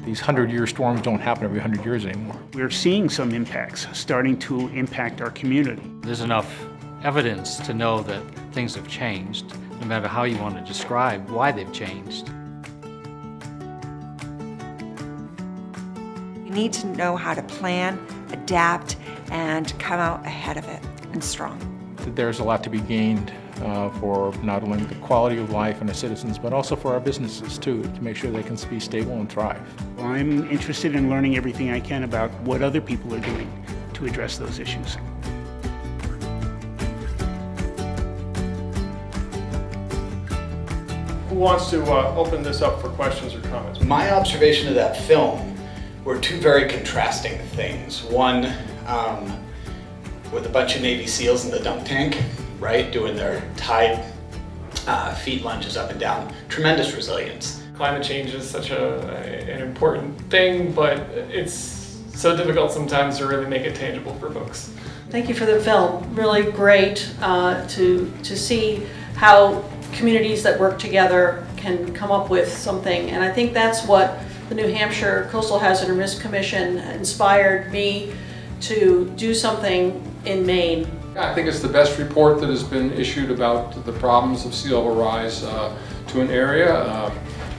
These 100-year storms don't happen every 100 years anymore. We're seeing some impacts starting to impact our community. There's enough evidence to know that things have changed, no matter how you want to describe why they've changed. You need to know how to plan, adapt, and come out ahead of it and strong. There's a lot to be gained for not only the quality of life and the citizens, but also for our businesses too, to make sure they can be stable and thrive. I'm interested in learning everything I can about what other people are doing to address those issues. Who wants to open this up for questions or comments? My observation of that film were two very contrasting things. One, with a bunch of Navy SEALs in the dunk tank, right, doing their tide feet lunges up and down. Tremendous resilience. Climate change is such an important thing, but it's so difficult sometimes to really make it tangible for folks. Thank you for the film. Really great to see how communities that work together can come up with something, and I think that's what the New Hampshire Coastal Hazard and Risk Commission inspired me to do something in Maine. I think it's the best report that has been issued about the problems of sea level rise to an area.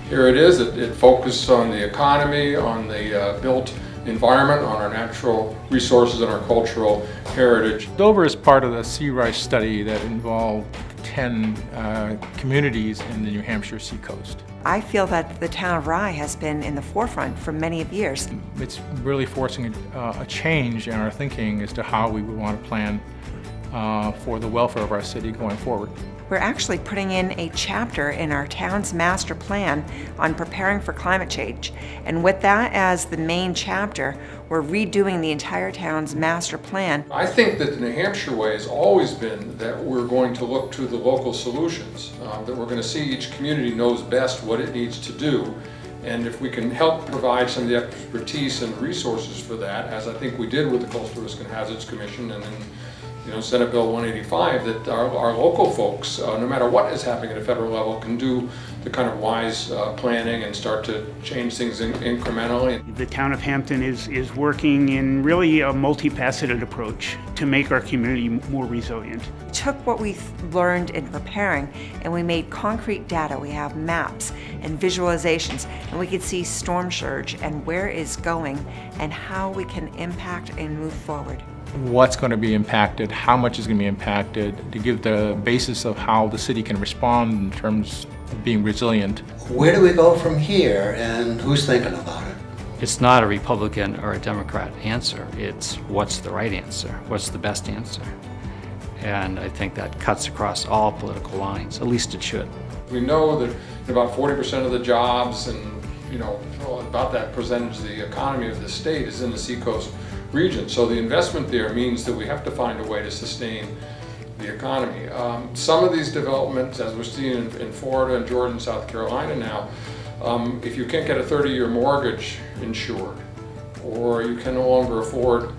Here it is. It focused on the economy, on the built environment, on our natural resources and our cultural heritage. Dover is part of the sea rise study that involved 10 communities in the New Hampshire seacoast. I feel that the town of Rye has been in the forefront for many of years. It's really forcing a change in our thinking as to how we would want to plan for the welfare of our city going forward. We're actually putting in a chapter in our town's master plan on preparing for climate change. And with that as the main chapter, we're redoing the entire town's master plan. I think that the New Hampshire way has always been that we're going to look to the local solutions, that we're going to see each community knows best what it needs to do. And if we can help provide some of the expertise and resources for that, as I think we did with the Coastal Risk and Hazards Commission and then Senate Bill 185, that our local folks, no matter what is happening at a federal level, can do the kind of wise planning and start to change things incrementally. The town of Hampton is working in really a multifaceted approach to make our community more resilient. We took what we learned in preparing and we made concrete data. We have maps and visualizations, and we could see storm surge and where it's going and how we can impact and move forward. What's going to be impacted, how much is going to be impacted, to give the basis of how the city can respond in terms of being resilient. Where do we go from here, and who's thinking about it? It's not a Republican or a Democrat answer. It's what's the right answer, what's the best answer. And I think that cuts across all political lines, at least it should. We know that about 40% of the jobs and about that percentage of the economy of the state is in the seacoast region. So the investment there means that we have to find a way to sustain the economy. Some of these developments, as we're seeing in Florida and Georgia and South Carolina now, if you can't get a 30-year mortgage insured, or you can no longer afford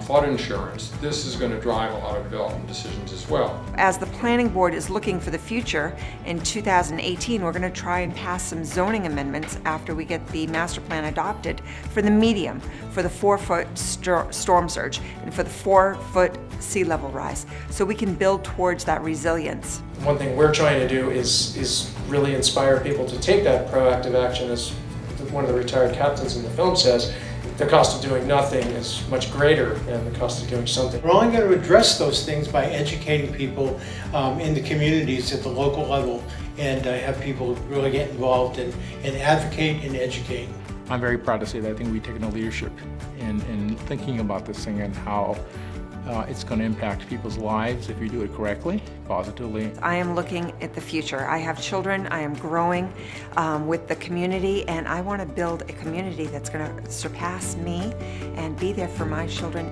flood insurance, this is going to drive a lot of development decisions as well. As the planning board is looking for the future, in 2018 we're going to try and pass some zoning amendments after we get the master plan adopted for the medium, for the 4-foot storm surge, and for the 4-foot sea level rise, so we can build towards that resilience. One thing we're trying to do is really inspire people to take that proactive action. As one of the retired captains in the film says, the cost of doing nothing is much greater than the cost of doing something. We're only going to address those things by educating people in the communities at the local level and have people really get involved and advocate and educate. I'm very proud to say that I think we've taken a leadership in thinking about this thing and how it's going to impact people's lives if you do it correctly, positively. I am looking at the future. I have children, I am growing with the community, and I want to build a community that's going to surpass me and be there for my children.